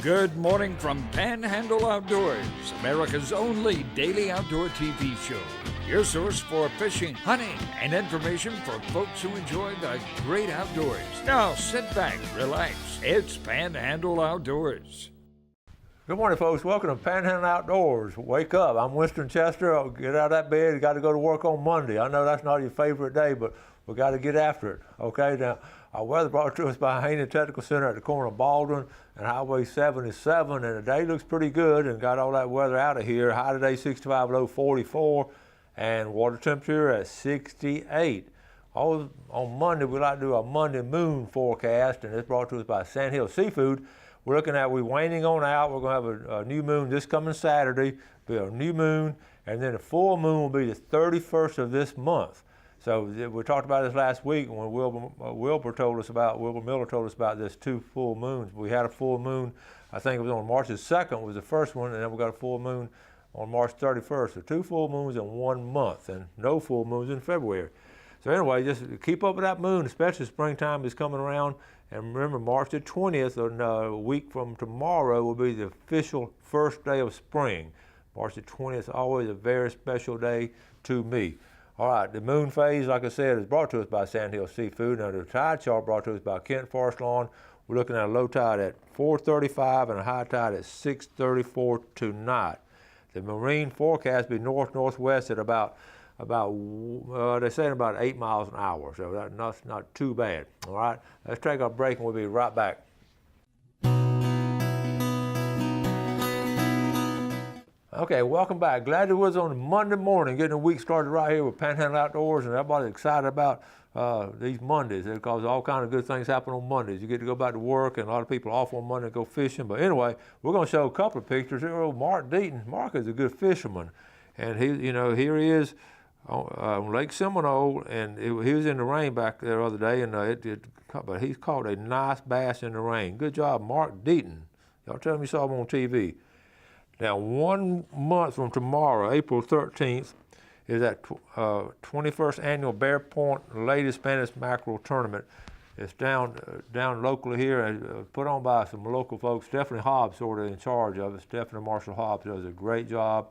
Good morning from Panhandle Outdoors, America's only daily outdoor TV show. Your source for fishing, hunting, and information for folks who enjoy the great outdoors. Now sit back, relax. It's Panhandle Outdoors. Good morning, folks. Welcome to Panhandle Outdoors. Wake up. I'm Winston Chester. Get out of that bed. You got to go to work on Monday. I know that's not your favorite day, but we got to get after it. Okay, now our weather brought to us by Haney Technical Center at the corner of Baldwin and Highway 77, and the day looks pretty good and got all that weather out of here. High today 65, low 44, and water temperature at 68. On Monday, we like to do a Monday moon forecast, and it's brought to us by Sandhill Seafood. We're looking at waning on out. We're going to have a new moon this coming Saturday, be a new moon, and then a full moon will be the 31st of this month. So we talked about this last week when Wilbur Miller told us about this 2 full moons. We had a full moon, I think it was on March the 2nd was the first one, and then we got a full moon on March 31st. So 2 full moons in 1 month and no full moons in February. So anyway, just keep up with that moon, especially springtime is coming around. And remember, March the 20th, or a week from tomorrow, will be the official first day of spring. March the 20th, always a very special day to me. All right, the moon phase, like I said, is brought to us by Sandhill Seafood. Now, the tide chart brought to us by Kent Forest Lawn. We're looking at a low tide at 4:35 and a high tide at 6:34 tonight. The marine forecast will be north-northwest at about they're saying about 8 miles an hour, so that's not too bad. All right, let's take our break and we'll be right back. Okay, welcome back. Glad you was on Monday morning, getting the week started right here with Panhandle Outdoors, and everybody's excited about these Mondays because all kinds of good things happen on Mondays. You get to go back to work, and a lot of people are off on Monday to go fishing. But anyway, we're going to show a couple of pictures. Here, old Mark Deaton. Mark is a good fisherman, and here he is on Lake Seminole, and he was in the rain back there the other day, and but he's caught a nice bass in the rain. Good job, Mark Deaton. Y'all tell me you saw him on TV. Now, 1 month from tomorrow, April 13th, is that 21st Annual Bear Point Lady Spanish Mackerel Tournament. It's down locally here, and put on by some local folks. Stephanie Hobbs sort of in charge of it. Stephanie Marshall Hobbs does a great job,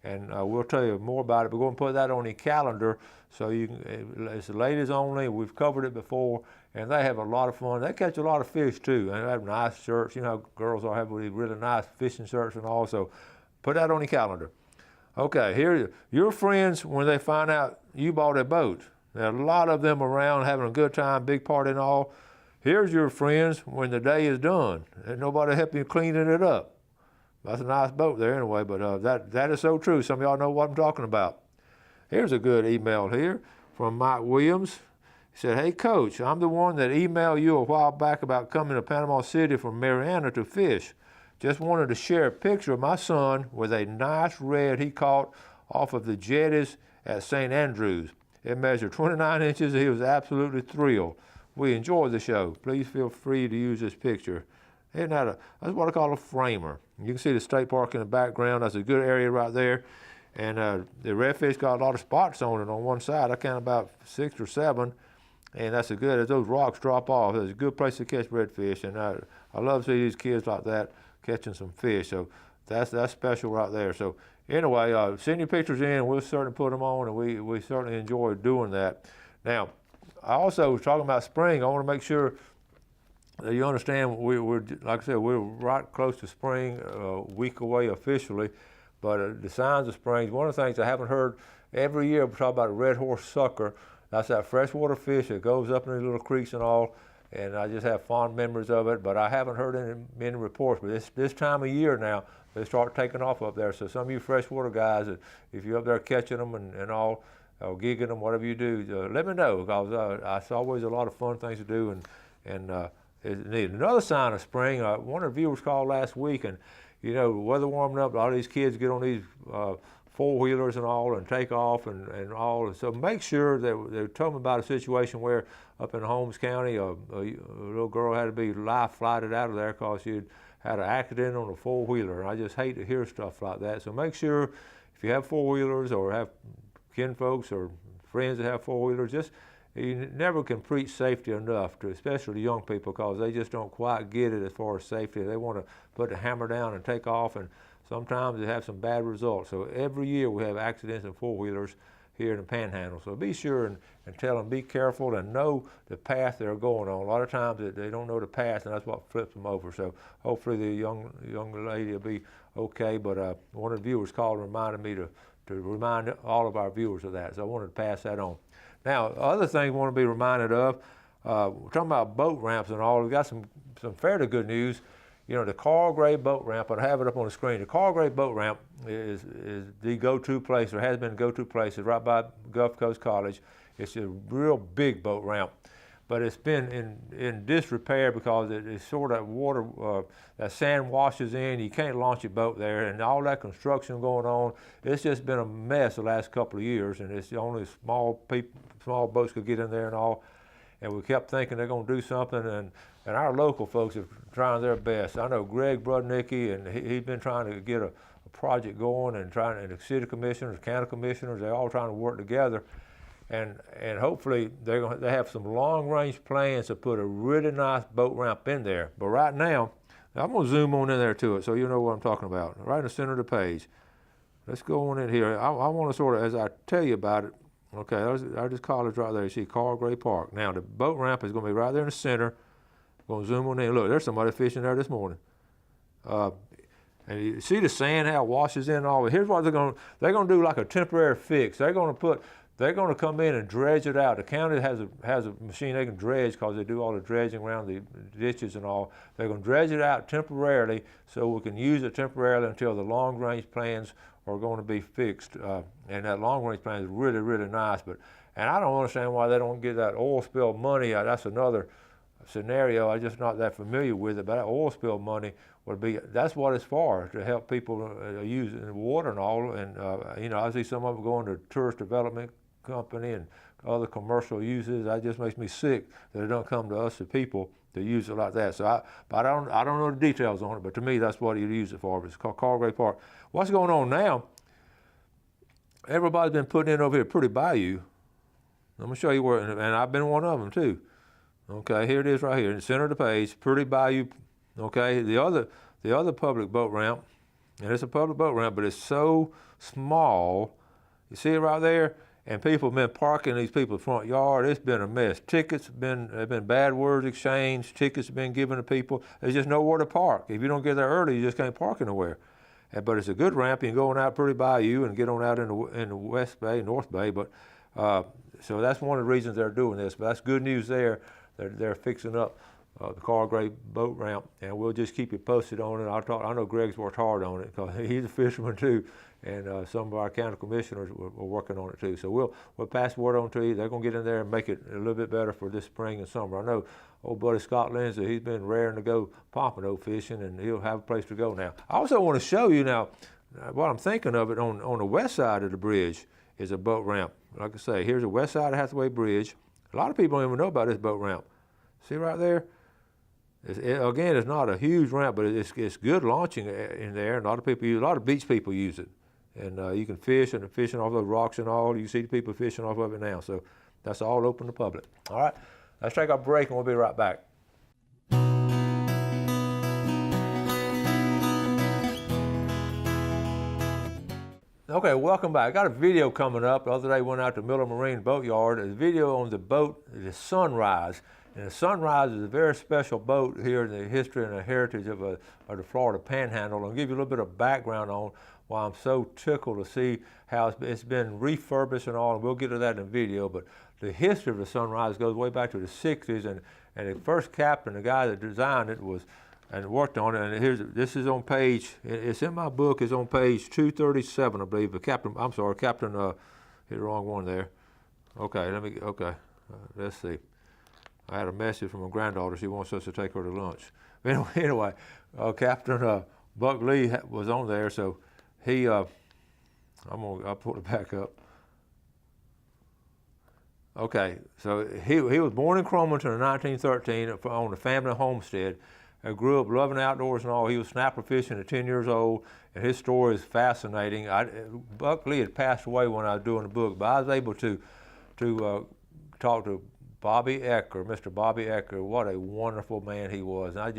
and we'll tell you more about it. But go and put that on your calendar so you can. It's ladies only. We've covered it before, and they have a lot of fun. They catch a lot of fish too, and they have nice shirts. You know how girls are having these really nice fishing shirts and all. So put that on your calendar. Okay, here your friends when they find out you bought a boat. There are a lot of them around having a good time, big party and all. Here's your friends when the day is done, and nobody helping you cleaning it up. That's a nice boat there anyway, but that is so true. Some of y'all know what I'm talking about. Here's a good email here from Mike Williams. He said, "Hey, Coach, I'm the one that emailed you a while back about coming to Panama City from Mariana to fish. Just wanted to share a picture of my son with a nice red he caught off of the jetties at St. Andrews. It measured 29 inches, and he was absolutely thrilled. We enjoyed the show. Please feel free to use this picture." Isn't that that's what I call a framer. You can see the state park in the background. That's a good area right there. And the redfish got a lot of spots on it on one side. I counted about 6 or 7. And that's as those rocks drop off, it's a good place to catch redfish. And I love to see these kids like that catching some fish. So that's special right there. So anyway, send your pictures in, and we'll certainly put them on, and we certainly enjoy doing that. Now, I also was talking about spring. I want to make sure that you understand we're like I said, we're right close to spring, a week away officially. But the signs of spring, one of the things I haven't heard every year, we talk about a red horse sucker. That's that freshwater fish that goes up in the little creeks and all, and I just have fond memories of it, but I haven't heard many reports. But this time of year now, they start taking off up there. So some of you freshwater guys, if you're up there catching them and all, or gigging them, whatever you do, let me know, because it's always a lot of fun things to do, and it's neat. Another sign of spring, one of the viewers called last week, and you know, the weather warming up, a lot of these kids get on these four-wheelers and all and take off and all. And so make sure that they're talking about a situation where up in Holmes County, a little girl had to be life flighted out of there because she'd had an accident on a four-wheeler. I just hate to hear stuff like that. So make sure if you have four-wheelers or have kinfolks or friends that have four-wheelers, just you never can preach safety enough to, especially to young people, because they just don't quite get it as far as safety. They want to put the hammer down and take off, and sometimes they have some bad results. So every year we have accidents in four-wheelers here in the Panhandle. So be sure and tell them, be careful and know the path they're going on. A lot of times they don't know the path, and that's what flips them over. So hopefully the young lady will be okay. But one of the viewers called and reminded me to remind all of our viewers of that. So I wanted to pass that on. Now, other things we want to be reminded of, we're talking about boat ramps and all. We've got some fairly good news. You know, the Carl Gray boat ramp, I have it up on the screen. The Carl Gray boat ramp is the go-to place, or has been the go-to place. It's right by Gulf Coast College. It's a real big boat ramp, but it's been in disrepair because it's sort of water, that sand washes in. You can't launch your boat there, and all that construction going on. It's just been a mess the last couple of years, and it's only small boats could get in there and all. And we kept thinking they're going to do something, and our local folks are trying their best. I know Greg Brudnicki, and he's been trying to get a project going, and the city commissioners, county commissioners, they're all trying to work together. And hopefully they have some long-range plans to put a really nice boat ramp in there. But right now, I'm going to zoom on in there to it so you know what I'm talking about. Right in the center of the page. Let's go on in here. I want to sort of, as I tell you about it, okay, there's this college right there. You see Carl Gray Park. Now, the boat ramp is going to be right there in the center. I'm going to zoom on in. Look, there's somebody fishing there this morning. And you see the sand, how it washes in and all. Here's what they're going to do, like a temporary fix. They're going to come in and dredge it out. The county has a machine they can dredge because they do all the dredging around the ditches and all. They're going to dredge it out temporarily so we can use it temporarily until the long-range plans are going to be fixed. And that long-range plan is really, really nice. And I don't understand why they don't get that oil spill money. That's another scenario. I'm just not that familiar with it. But that oil spill money that's what it's for, to help people use the water and all. And you know, I see some of them going to tourist development company and other commercial uses. That just makes me sick that it don't come to us, the people, to use it like that. So I don't know the details on it, but to me that's what you use it for. It's called Carl Gray Park. What's going on now? Everybody's been putting in over here Pretty Bayou. I'm gonna show you where, and I've been one of them too. Okay, here it is right here in the center of the page, Pretty Bayou. Okay, the other public boat ramp, and it's a public boat ramp, but it's so small. You see it right there? And people have been parking in these people's front yard. It's been a mess. Tickets have been bad words exchanged. Tickets have been given to people. There's just nowhere to park. If you don't get there early, you just can't park anywhere. But it's a good ramp. You can go on out Pretty Bayou and get on out in the West Bay, North Bay. But so that's one of the reasons they're doing this. But that's good news there. They're fixing up the Carl Gray boat ramp, and we'll just keep you posted on it. I know Greg's worked hard on it because he's a fisherman too, and some of our county commissioners were working on it too. So we'll pass the word on to you. They're going to get in there and make it a little bit better for this spring and summer. I know old buddy Scott Lindsay, he's been raring to go pompano fishing, and he'll have a place to go now. I also want to show you now what I'm thinking of it on the west side of the bridge is a boat ramp. Like I say, here's the west side of Hathaway Bridge. A lot of people don't even know about this boat ramp. See right there? Again, it's not a huge ramp, but it's good launching in there. And a lot of beach people use it. And you can fish, and fishing off those rocks and all. You see the people fishing off of it now. So that's all open to the public. All right, let's take our break and we'll be right back. Okay, welcome back. I got a video coming up. The other day I went out to Miller Marine Boatyard. A video on the boat, the Sunrise. And the Sunrise is a very special boat here in the history and the heritage of the Florida Panhandle. I'll give you a little bit of background on why I'm so tickled to see how it's been refurbished and all, and we'll get to that in the video. But the history of the Sunrise goes way back to the 60s, and the first captain, the guy that designed it, and worked on it, and this is on page, it's in my book, it's on page 237, I believe. But Captain, hit the wrong one there. Okay, let's see. I had a message from my granddaughter. She wants us to take her to lunch. Anyway, Captain Buck Lee was on there, so I'll put it back up. Okay, so he was born in Cromerton in 1913 on the family homestead. I grew up loving outdoors and all. He was snapper fishing at 10 years old, and his story is fascinating. Buck Lee had passed away when I was doing the book, but I was able to talked to Bobby Ecker, Mr. Bobby Ecker. What a wonderful man he was. And I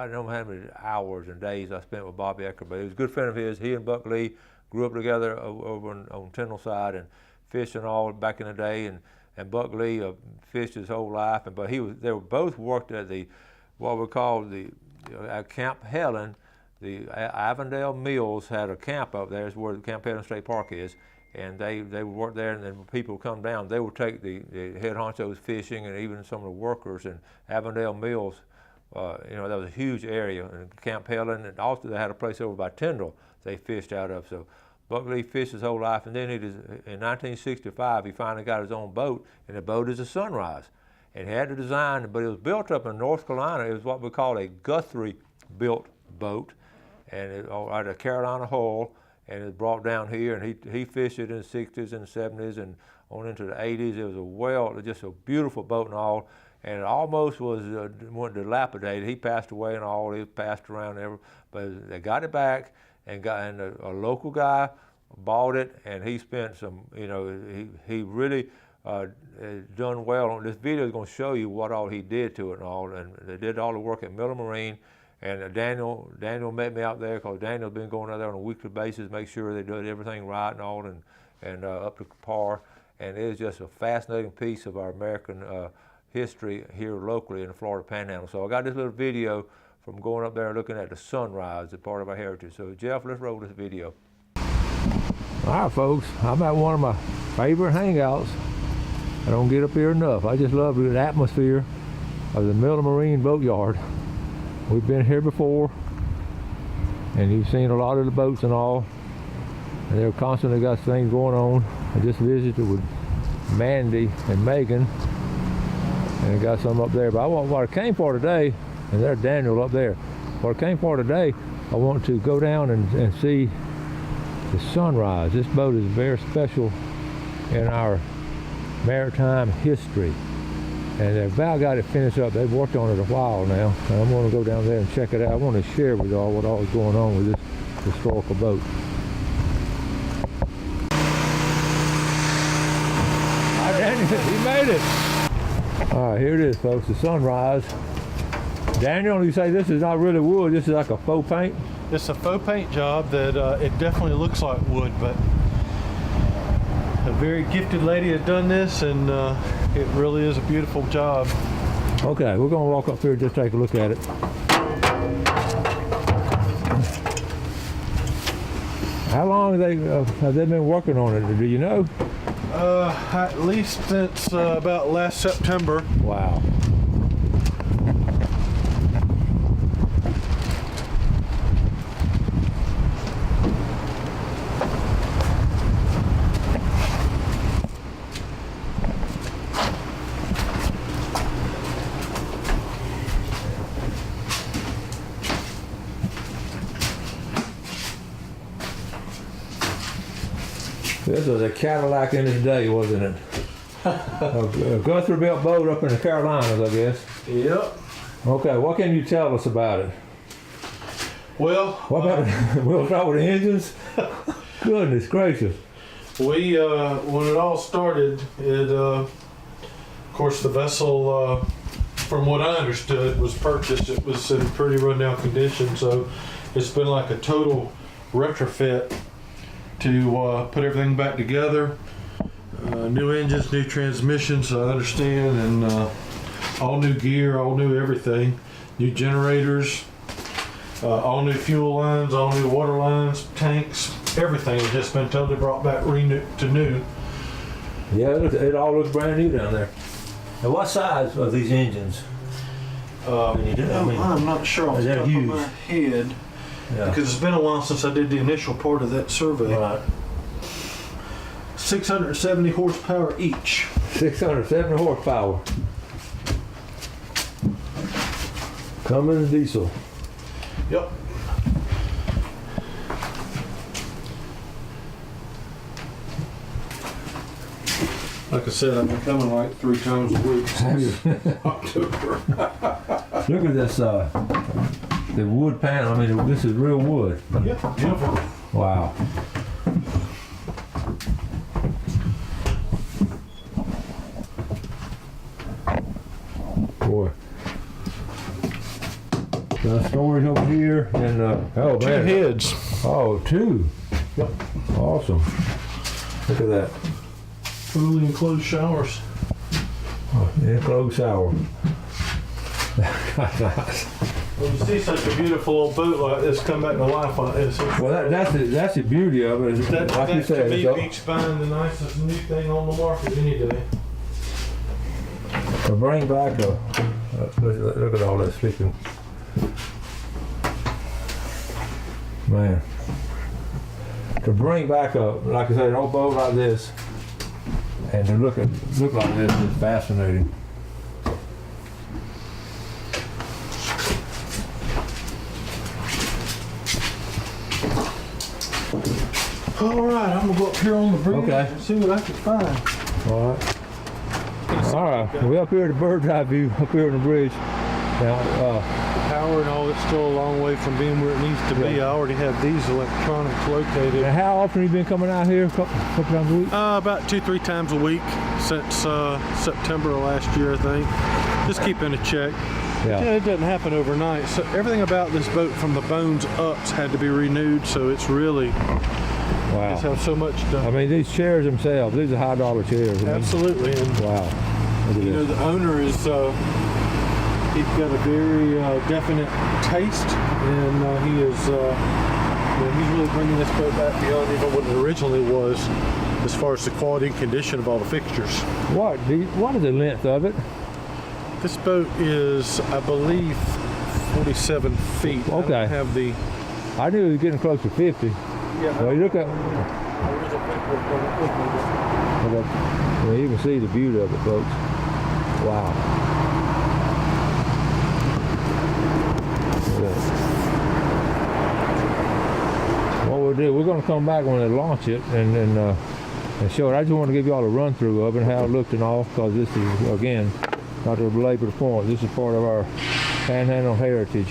don't know how many hours and days I spent with Bobby Ecker, but he was a good friend of his. He and Buck Lee grew up together over on Tyndall side and fishing all back in the day. And Buck Lee fished his whole life. But they were both worked at what we call at Camp Helen. The Avondale Mills had a camp up there. Is where the Camp Helen State Park is. And they would work there, and then when people would come down, they would take the head honchos fishing, and even some of the workers. And Avondale Mills, that was a huge area. And Camp Helen, and also they had a place over by Tyndall they fished out of. So Buck Lee fished his whole life, and then in 1965 he finally got his own boat, and the boat is a Sunrise. And he had the design, but it was built up in North Carolina. It was what we call a Guthrie-built boat, and it had a Carolina hull. And it was brought down here, and he fished it in the 60s and the 70s and on into the 80s. It was just a beautiful boat and all, and it almost went dilapidated. He passed away and all. It passed around but they got it back, and a local guy bought it, and he spent some, he really done well. On this video is going to show you what all he did to it and all, and they did all the work at Miller Marine. And Daniel met me out there, because Daniel's been going out there on a weekly basis, make sure they did everything right and all, and up to par. And it is just a fascinating piece of our American history here locally in the Florida Panhandle. So I got this little video from going up there and looking at the Sunrise, a part of our heritage. So Jeff, let's roll this video. All right, folks, I'm at one of my favorite hangouts. I don't get up here enough. I just love the atmosphere of the Miller Marine Boatyard. We've been here before, and you've seen a lot of the boats and all, and they've constantly got things going on. I just visited with Mandy and Megan, and I got some up there. But what I came for today, and there's Daniel up there. What I came for today, I want to go down and see the Sunrise. This boat is very special in our maritime history. And they've about got it finished up. They've worked on it a while now. And I'm going to go down there and check it out. I want to share with y'all what all is going on with this historical boat. Hi, Daniel, you made it. All right, here it is, folks, the Sunrise. Daniel, you say this is not really wood. This is like a faux paint? It's a faux paint job that it definitely looks like wood, but a very gifted lady has done this, and it really is a beautiful job. Okay, we're going to walk up here and just take a look at it. How long have they been working on it? Do you know? At least since about last September. Wow. This was a Cadillac in its day, wasn't it? A Guthrie-built boat up in the Carolinas, I guess. Yep. Okay, what can you tell us about it? Well, what about we'll start with the engines. Goodness gracious. We when it all started, of course, the vessel, from what I understood, was purchased. It was in pretty rundown condition, so it's been like a total retrofit to put everything back together. New engines, new transmissions, I understand, and all new gear, all new everything. New generators, all new fuel lines, all new water lines, tanks, everything has just been totally brought back to new. Yeah, it all looks brand new down there. And what size are these engines? I'm not sure off the top of my head. Yeah. Because it's been a while since I did the initial part of that survey. Right. 670 horsepower each. 670 horsepower. Cummins diesel. Yep. Like I said, I've been coming like 3 times a week since October. Look at this, the wood panel. I mean, this is real wood. Yeah, beautiful. Wow. storage over here, and oh Two man, heads. oh, two. Yep. Awesome. Look at that. Fully enclosed showers. Oh, enclosed shower. Nice. When you see such a beautiful old boat like this come back to life like this, Well, that's the beauty of it. Is that, like that you said, to me it's beats buying the nicest new thing on the market any day. to bring back a look at all that sleeping. Man, to bring back like I said, an old boat like this, and to look like this is fascinating. All right, I'm gonna go up here on the bridge Okay. and see what I can find. All right. All right. We're up here at the bird's eye view, up here on the bridge. Now, The power and all, it's still a long way from being where it needs to be. I already have these electronics located. and how often have you been coming out here? A couple times a week? About 2-3 times a week since September of last year, I think. Just keeping a check. Yeah. Yeah, it doesn't happen overnight. So everything about this boat from the bones ups had to be renewed. So it's really Wow. just have so much I done. mean, these chairs themselves, these are $high chairs. I mean, Absolutely. And wow. Look at you know, this. the owner is he's got a very definite taste, and he is he's really bringing this boat back beyond even what it originally was, as far as the quality and condition of all the fixtures. What is the length of it? This boat is, I believe, 47 feet. I Okay. don't have the. I knew it was getting close to 50. Yeah. Well, you look at, There is a paperwork on it. well, you can see the beauty of it, folks. Wow. Look at that. What we'll do, we're going to come back when they launch it and show it. I just want to give you all a run through of it and how it looked and all, because this is, again, not to belabor the point, this is part of our Panhandle heritage.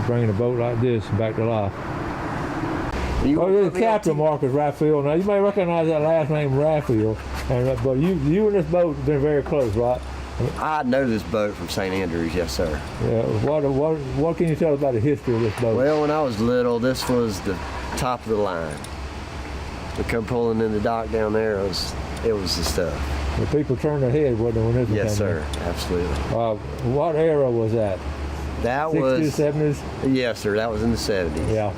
Bringing a boat like this back to life. Oh, there's Captain Marcus Raphael. Now, you may recognize that last name, Raphael, but you and this boat have been very close, right? I know this boat from St. Andrews, yes, sir. Yeah. What can you tell us about the history of this boat? Well, when I was little, this was the top of the line. We come pulling in the dock down there, it was the stuff. The people turned their head when this was Yes, coming sir, absolutely. in. What era was that? That 60s, was, 70s? yes, sir, that was in the 70s. Yeah.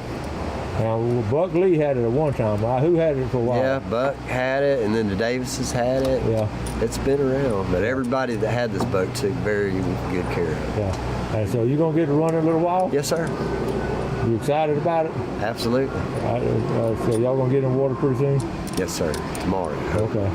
Now, Buck Lee had it at one time. Who had it for a while? Yeah, Buck had it, and then the Davises had it. Yeah. It's been around, but everybody that had this boat took very good care of it. Yeah. And so you're going to get to run it a little while? Yes, sir, You excited about it? absolutely. So y'all going to get in the water pretty soon? Yes, sir, tomorrow. Okay.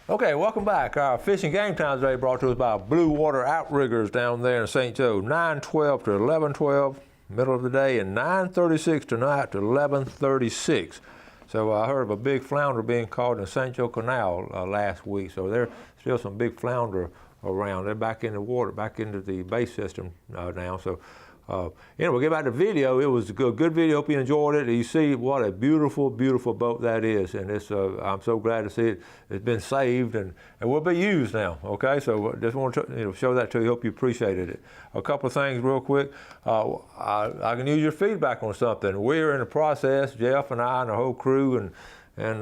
Okay, welcome back. Our fishing game time today brought to us by Blue Water Outriggers down there in St. Joe, 9:12 to 11:12, middle of the day, and 9:36 tonight to 11:36. So I heard of a big flounder being caught in the St. Joe Canal last week. So there's still some big flounder around. They're back in the water, back into the base system now. So anyway, we'll get back to the video. It was a good video. Hope you enjoyed it. You see what a beautiful, beautiful boat that is. And it's, I'm so glad to see it. It's been saved and will be used now. Okay, so just want to show that to you. Hope you appreciated it. A couple of things real quick. I can use your feedback on something. We're in the process, Jeff and I and the whole crew and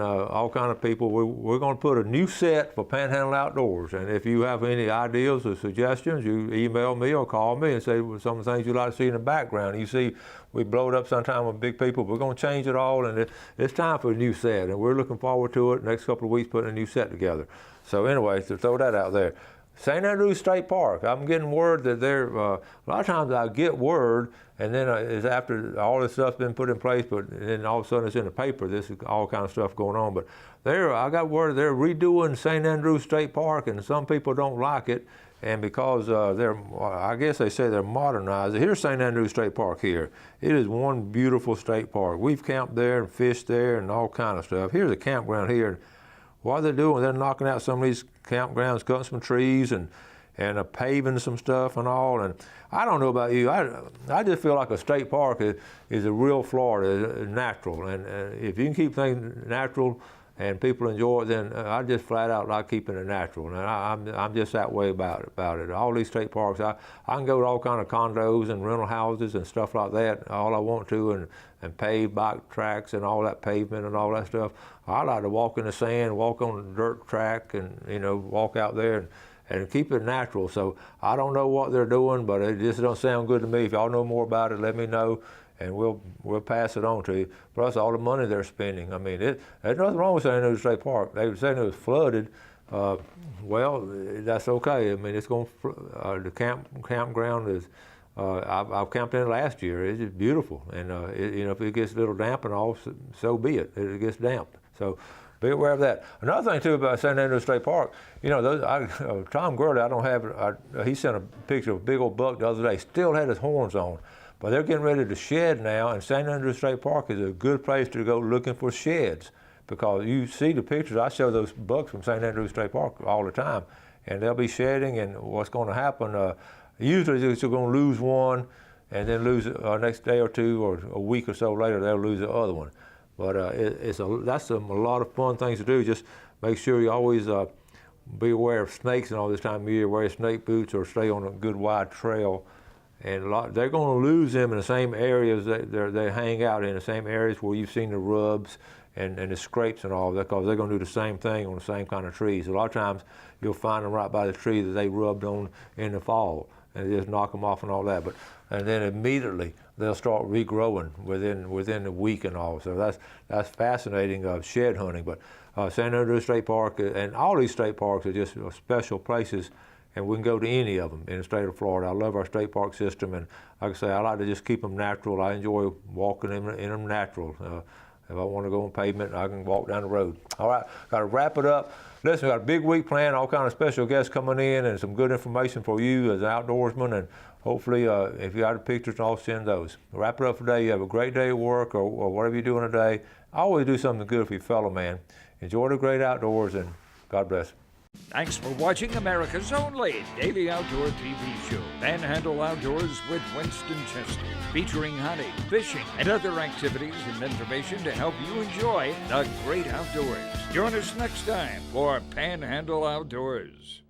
all kind of people. We're going to put a new set for Panhandle Outdoors. And if you have any ideas or suggestions, you email me or call me and say some of the things you'd like to see in the background. You see, we blow it up sometime with big people. We're going to change it all, and it's time for a new set. And we're looking forward to it. Next couple of weeks, putting a new set together. So anyway, to throw that out there. St. Andrews State Park, I'm getting word that a lot of times I get word, and then it's after all this stuff's been put in place, but then all of a sudden it's in the paper. This is all kind of stuff going on. But I got word they're redoing St. Andrews State Park, and some people don't like it. And because I guess they say they're modernized. Here's St. Andrews State Park here. It is one beautiful state park. We've camped there and fished there and all kind of stuff. Here's a campground here. What they're doing, they're knocking out some of these campgrounds, cutting some trees and paving some stuff and all. And I don't know about you, I just feel like a state park is a real Florida, natural. And if you can keep things natural and people enjoy it, then I just flat out like keeping it natural. And I'm just that way about it. All these state parks, I can go to all kind of condos and rental houses and stuff like that, all I want to, and pave bike tracks and all that pavement and all that stuff. I like to walk in the sand, walk on the dirt track, and walk out there and keep it natural. So I don't know what they're doing, but it just don't sound good to me. If y'all know more about it, let me know, and we'll pass it on to you. Plus all the money they're spending. I mean, there's nothing wrong with San Andreas State Park. They were saying it was flooded. Well, that's okay. I mean, it's going the campground is. I've camped in it last year. It's just beautiful, and if it gets a little damp and all, so be it. It gets damp. So be aware of that. Another thing too about San Andreas State Park, Tom Gurley, he sent a picture of a big old buck the other day. Still had his horns on. But they're getting ready to shed now, and San Andreas State Park is a good place to go looking for sheds, because you see the pictures. I show those bucks from San Andreas State Park all the time, and they'll be shedding, and what's going to happen, usually they're going to lose one and then lose it next day or two, or a week or so later they'll lose the other one. But that's a lot of fun things to do. Just make sure you always be aware of snakes and all this time of year, wear snake boots or stay on a good wide trail. And they're going to lose them in the same areas that they hang out in, the same areas where you've seen the rubs and the scrapes and all that, because they're going to do the same thing on the same kind of trees. A lot of times you'll find them right by the tree that they rubbed on in the fall, and just knock them off and all that. And then immediately they'll start regrowing within a week and all. So that's fascinating shed hunting. But San Andreas State Park and all these state parks are just special places. And we can go to any of them in the state of Florida. I love our state park system, and like I say, I like to just keep them natural. I enjoy walking in them natural. If I want to go on pavement, I can walk down the road. All right, got to wrap it up. Listen, we got a big week planned, all kind of special guests coming in, and some good information for you as an outdoorsman, and hopefully if you got the pictures, I'll send those. Wrap it up for today. You have a great day at work or whatever you're doing today. Always do something good for your fellow man. Enjoy the great outdoors, and God bless. Thanks for watching America's only daily outdoor TV show, Panhandle Outdoors with Winston Chester, featuring hunting, fishing, and other activities and information to help you enjoy the great outdoors. Join us next time for Panhandle Outdoors.